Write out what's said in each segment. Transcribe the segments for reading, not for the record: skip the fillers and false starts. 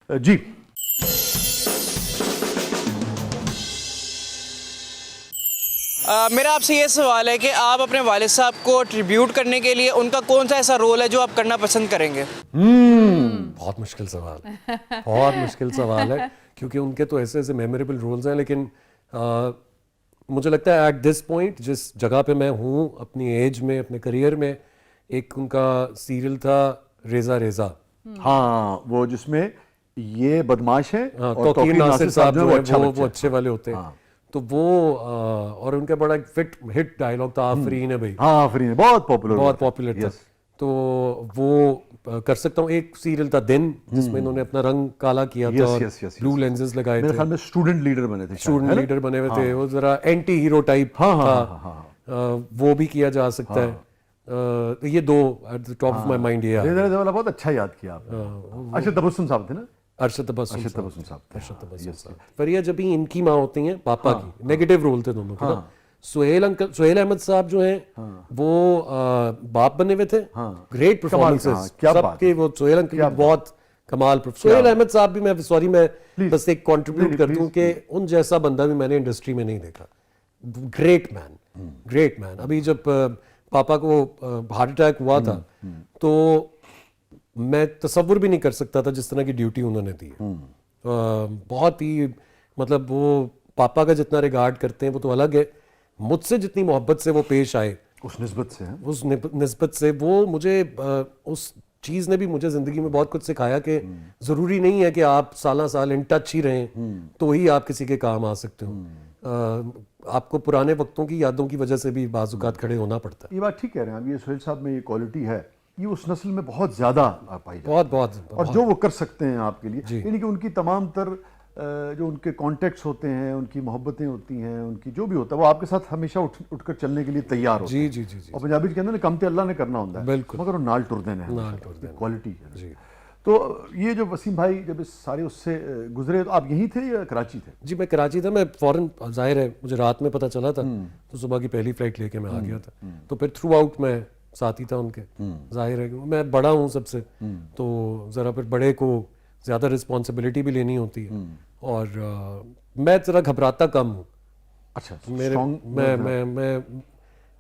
جی میرا آپ سے یہ سوال ہے کہ آپ اپنے والد صاحب کو ٹریبیوٹ کرنے کے لیے ان کا کون سا ایسا رول ہے جو آپ کرنا پسند کریں گے؟ بہت مشکل سوال، بہت مشکل سوال ہے، کیونکہ ان کے تو ایسے ایسے میموریبل رولز ہیں، لیکن مجھے لگتا ہے ایٹ دس پوائنٹ جس جگہ پہ میں ہوں اپنی ایج میں، اپنے کریئر میں، ایک ان کا سیریل تھا ریزا ریزا، ہاں وہ جس میں یہ بدماش ہیں اور توقیر ناصر صاحب جو ہے وہ اچھے والے ہوتے ہیں، تو وہ اور ان کا بڑا ایک ہٹ ڈائلاگ تھا آفرین ہے بھائی، ہاں آفرین بہت پاپولر تھا، تو وہ کر سکتا ہوں۔ ایک سیریل تھا دن جس میں انہوں نے اپنا رنگ کالا کیا تھا اور بلو لینزز لگائے میرے تھے، خیال میں اسٹوڈنٹ لیڈر بنے تھے، اسٹوڈنٹ لیڈر بنے ہوئے تھے، وہ ذرا اینٹی ہیرو ٹائپ تھا، وہ بھی کیا جا سکتا ہے۔ یہ دو at the top of my mind یہ ریزا ریزا والا بہت اچھا یاد کیا آپ نے۔ ارشد تبسم صاحب تھے نا، ارشد تبسم صاحب۔ فریا جبھی ان کی ماں ہوتی ہیں پاپا کی، نیگیٹو رول تھے دونوں کے نا۔ سہیل احمد صاحب جو ہیں وہ باپ بنے ہوئے تھے، گریٹ پرفارمنسز سب کے، وہ سہیل انکل بہت کمال۔ سہیل احمد صاحب بھی، میں سوری میں بس ایک کنٹریبیوٹ کر دوں کہ ان جیسا بندہ بھی میں نے انڈسٹری میں نہیں دیکھا، گریٹ مین۔ ابھی جب پاپا کو ہارٹ اٹیک ہوا تھا تو میں تصور بھی نہیں کر سکتا تھا جس طرح کی ڈیوٹی انہوں نے دی، بہت ہی مطلب وہ پاپا کا جتنا ریگارڈ کرتے ہیں وہ تو الگ ہے، مجھ سے جتنی محبت سے وہ پیش آئے اس نسبت سے وہ مجھے اس چیز نے بھی مجھے زندگی میں بہت کچھ سکھایا کہ ضروری نہیں ہے کہ آپ سالہ سال ان ٹچ ہی رہیں تو ہی آپ کسی کے کام آ سکتے ہو، آپ کو پرانے وقتوں کی یادوں کی وجہ سے بھی بعض اوقات کھڑے ہونا پڑتا ہے۔ یہ بات ٹھیک کہہ رہے ہیں آپ، یہ سہیل صاحب میں یہ کوالٹی ہے، یہ اس نسل میں بہت زیادہ پائی جاتی ہے، بہت اور جو وہ کر سکتے ہیں آپ کے لیے، یعنی کہ ان کی تمام تر جو ان کے کانٹیکٹس ہوتے ہیں، ان کی محبتیں ہوتی ہیں، ان کی جو بھی ہوتا ہے وہ آپ کے ساتھ ہمیشہ اٹھ کر چلنے کے لیے تیار ہوتے ہیں۔ اور پنجابی کے اندر کم تے اللہ نے کرنا ہوتا ہے، مگر وہ نال ٹر دینے ہیں، کوالٹی ہے۔ تو یہ جو وسیم بھائی جب اس سارے اس سے گزرے تو آپ یہیں تھے یا کراچی تھے؟ جی میں کراچی تھا، میں فوراً، ظاہر ہے مجھے رات میں پتہ چلا تھا تو صبح کی پہلی فلائٹ لے کے میں آ گیا تھا، تو پھر تھرو آؤٹ میں ساتھی تھا ان کے، ظاہر ہے میں بڑا ہوں سب سے، تو ذرا پھر بڑے کو زیادہ رسپانسبلٹی بھی لینی ہوتی ہے، اور میں ذرا گھبراتا کم ہوں۔ اچھا،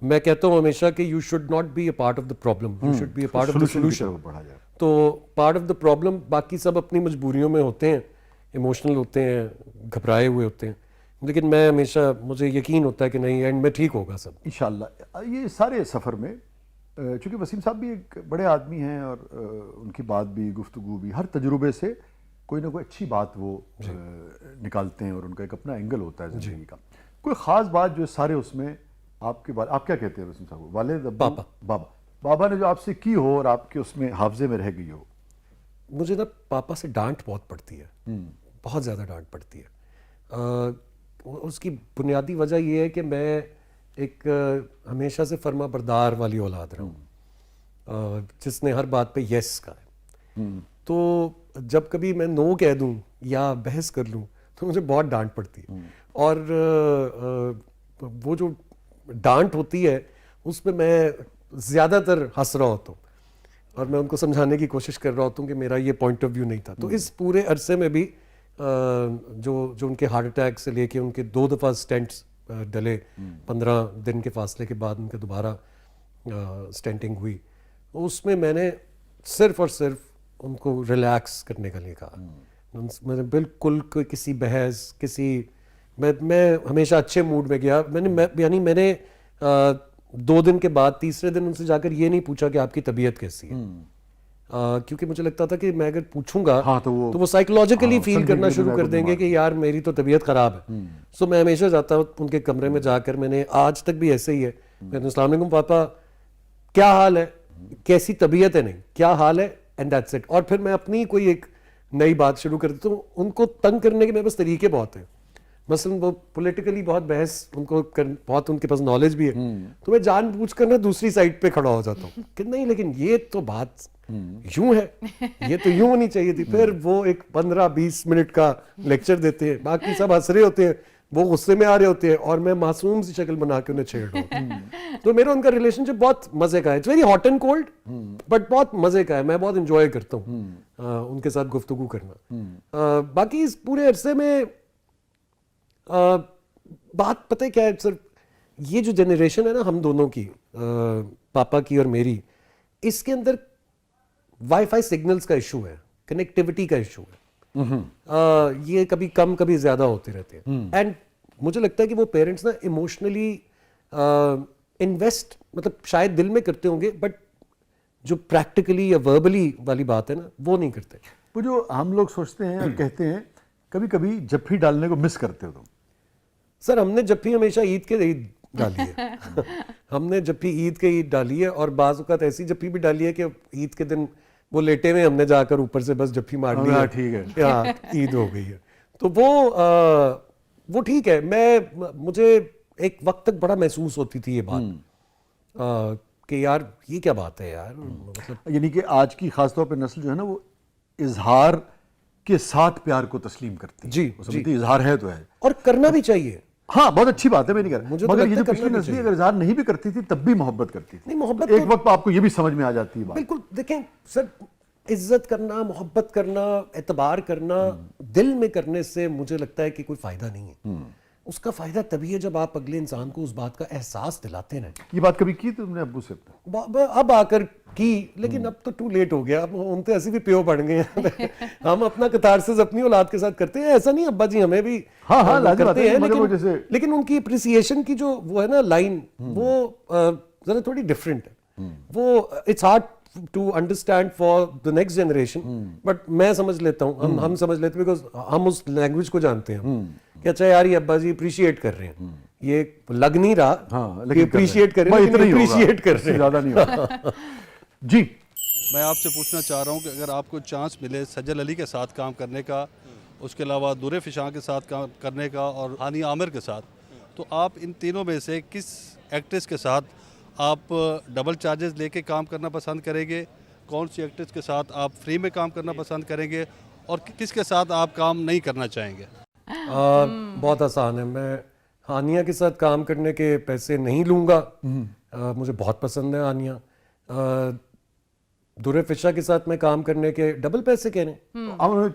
میں کہتا ہوں ہمیشہ کہ you should not be a part of the problem, you should be a part of the solution. تو پارٹ آف دا پرابلم، باقی سب اپنی مجبوریوں میں ہوتے ہیں، ایموشنل ہوتے ہیں، گھبرائے ہوئے ہوتے ہیں، لیکن میں ہمیشہ، مجھے یقین ہوتا ہے کہ نہیں اینڈ میں ٹھیک ہوگا سب انشاءاللہ۔ یہ سارے سفر میں چونکہ وسیم صاحب بھی ایک بڑے آدمی ہیں اور ان کی بات بھی، گفتگو بھی، ہر تجربے سے کوئی نہ کوئی اچھی بات وہ نکالتے ہیں، اور ان کا ایک اپنا اینگل ہوتا ہے زندگی کا۔ کوئی خاص بات جو سارے اس میں آپ کے آپ کیا کہتے ہیں وسیم صاحب، والد، بابا نے جو آپ سے کی ہو اور آپ کے اس میں حافظے میں رہ گئی ہو؟ مجھے نا پاپا سے ڈانٹ بہت پڑتی ہے، بہت زیادہ ڈانٹ پڑتی ہے۔ اس کی بنیادی وجہ یہ ہے کہ میں ایک ہمیشہ سے فرما بردار والی اولاد رہا ہوں، جس نے ہر بات پہ یس کہا ہے، تو جب کبھی میں نو کہہ دوں یا بحث کر لوں تو مجھے بہت ڈانٹ پڑتی ہے، اور وہ جو ڈانٹ ہوتی ہے اس پہ میں زیادہ تر ہنس رہا ہوتا ہوں، اور میں ان کو سمجھانے کی کوشش کر رہا ہوتا ہوں کہ میرا یہ پوائنٹ آف ویو نہیں تھا۔ تو اس پورے عرصے میں بھی جو ان کے ہارٹ اٹیک سے لے کے ان کے 2 دفعہ اسٹینٹس ڈلے، 15 دن کے فاصلے کے بعد ان کے دوبارہ اسٹینٹنگ ہوئی، اس میں نے صرف اور صرف ان کو ریلیکس کرنے کا لیے کہا، میں نے بالکل کسی بحث، میں ہمیشہ اچھے موڈ میں گیا، میں نے 2 دن کے بعد تیسرے دن ان سے جا کر یہ نہیں پوچھا کہ آپ کی طبیعت کیسی ہے، کیونکہ مجھے لگتا تھا کہ میں اگر پوچھوں گا تو وہ سائیکلوجیکلی فیل کرنا شروع کر دیں گے کہ یار میری تو طبیعت خراب ہے۔ سو میں ہمیشہ جاتا ہوں ان کے کمرے میں جا کر، میں نے آج تک بھی ایسے ہی ہے، میں کہتا ہوں السلام علیکم پاپا، کیا حال ہے، کیسی طبیعت ہے، نہیں کیا حال ہے، اینڈ دیٹس اٹ۔ اور پھر میں اپنی کوئی ایک نئی بات شروع کر دیتا ہوں۔ ان کو تنگ کرنے کے میرے پاس طریقے بہت ہیں، مثلاً وہ پولیٹیکلی بہت بحث، ان کو بہت ان کے پاس نالج بھی ہے، تو میں جان بوجھ کر نا دوسری سائڈ پہ کھڑا ہو جاتا ہوں کہ نہیں لیکن یہ تو بات یوں ہے، یہ تو یوں ہونی چاہیے تھی۔ پھر وہ ایک 15-20 منٹ کا لیکچر دیتے ہیں، باقی سب ہنس رہے ہوتے ہیں، وہ غصے میں آ رہے ہوتے ہیں اور میں معصوم سی شکل بنا کے انہیں چھیڑ رہا ہوں. تو میرا ان کا ریلیشن شپ بہت مزے کا ہے. It's very hot and cold but بہت مزے کا ہے. میں بہت انجوائے کرتا ہوں ان کے ساتھ گفتگو کرنا. باقی اس پورے عرصے میں بات پتہ کیا ہے سر, یہ جو جنریشن ہے نا ہم دونوں کی, پاپا کی اور میری, اس کے اندر وائی فائی سگنلز کا ایشو ہے, کنیکٹیوٹی کا ایشو ہے. یہ کبھی کم کبھی زیادہ ہوتے رہتے ہیں. اینڈ مجھے لگتا ہے کہ وہ پیرنٹس نا ایموشنلی انویسٹ مطلب شاید دل میں کرتے ہوں گے بٹ جو پریکٹیکلی یا وربلی والی بات ہے نا وہ نہیں کرتے. وہ جو ہم لوگ سوچتے ہیں اور کہتے ہیں کبھی کبھی جپھی ڈالنے کو مس کرتے ہو تم. سر ہم نے جپھی ہمیشہ عید کے عید ڈالی ہے. ہم نے جپھی عید کے عید ڈالی ہے اور بعض اوقات ایسی جپھی بھی ڈالی ہے کہ عید کے دن وہ لیٹے ہوئے ہم نے جا کر اوپر سے بس جپھی مار لی ہے, ٹھیک ہے, ہاں عید ہو گئی ہے. تو وہ ٹھیک ہے. مجھے ایک وقت تک بڑا محسوس ہوتی تھی یہ بات کہ یار یہ کیا بات ہے یار, مطلب یعنی کہ آج کی خاص طور پہ نسل جو ہے نا وہ اظہار کے ساتھ پیار کو تسلیم کرتی ہے. جی, وہ سمجھتی ہے اظہار ہے تو ہے, اور کرنا بھی چاہیے. ہاں بہت اچھی بات ہے, میں نہیں کہہ مجھے رہا, تو مگر یہ لگتا جو ہے پچھلی کرنا بھی نسل چاہیے. اگر اظہار نہیں بھی کرتی تھی تب بھی محبت کرتی تھی. نہیں محبت ایک وقت آپ کو یہ بھی سمجھ میں آ جاتی ہے بات. بالکل. دیکھیں سر, عزت کرنا, محبت کرنا, اعتبار کرنا دل میں کرنے سے مجھے لگتا ہے کہ کوئی فائدہ نہیں ہے. اس کا فائدہ تبھی ہے جب آپ اگلے انسان کو اس بات کا احساس دلاتے ہیں. یہ بات کبھی کی تم نے ابو سے؟ اب آ کر کی, لیکن اب تو ٹو لیٹ ہو گیا. اب ان تو ایسے بھی پیو پڑ گئے ہیں. ہم اپنا کتارسس اپنی اولاد کے ساتھ کرتے ہیں. ایسا نہیں ابا جی ہمیں بھی کرتے ہیں, لیکن ان کی اپریسیشن کی جو وہ ہے نا لائن, وہ ذرا تھوڑی ڈفرینٹ ہے. وہ it's hard to understand for the next generation, but میں سمجھ لیتا ہوں, ہم سمجھ لیتے ہیں بیکاز ہم اس لینگویج کو جانتے ہیں کہ اچھا یار یہ ابا جی اپریشیٹ کر رہے ہیں. یہ لگ نہیں رہا کہ اپریشیٹ کر رہے ہیں, لیکن اپریشیٹ کر رہے ہیں. زیادہ نہیں ہوگا. جی میں آپ سے پوچھنا چاہ رہا ہوں کہ اگر آپ کو چانس ملے سجل علی کے ساتھ کام کرنے کا, اس کے علاوہ درِ فشاں کے ساتھ کام کرنے کا اور ہانی عامر کے ساتھ, تو آپ ان تینوں میں سے کس ایکٹریس کے ساتھ آپ ڈبل چارجز لے کے کام کرنا پسند کریں گے؟ کون سی ایکٹریس کے ساتھ آپ فری میں کام کرنا پسند کریں گے, اور کس کے ساتھ آپ کام نہیں کرنا چاہیں گے؟ بہت آسان ہے. میں ہانیہ کے ساتھ کام کرنے کے پیسے نہیں لوں گا. مجھے بہت پسند ہے ہانیہ. درِ فشاں کے ساتھ میں کام کرنے کے ڈبل پیسے کہنے,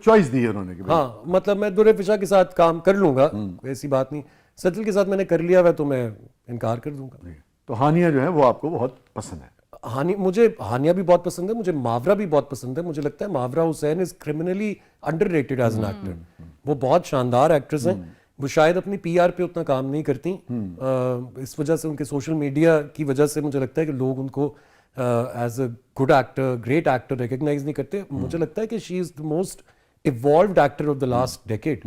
چوائس دی ہے انہوں نے. ہاں مطلب میں درِ فشاں کے ساتھ کام کر لوں گا, ایسی بات نہیں. سجل کے ساتھ میں نے کر لیا ہوا تو میں انکار کر دوں گا. تو ہانیہ جو ہے وہ آپ کو بہت پسند ہے. مجھے ہانیہ بھی بہت پسند ہے. مجھے ماورا بھی بہت پسند ہے. مجھے لگتا ہے Mawra Hussain is criminally underrated as an actor. وہ بہت شاندار ایکٹریس ہیں. وہ شاید اپنی پی آر پہ اتنا کام نہیں کرتی, اس وجہ سے ان کے سوشل میڈیا کی وجہ سے مجھے لگتا ہے کہ لوگ ان کو as a good actor, great actor recognize نہیں کرتے. مجھے لگتا ہے کہ she is the most evolved actor of the last decade.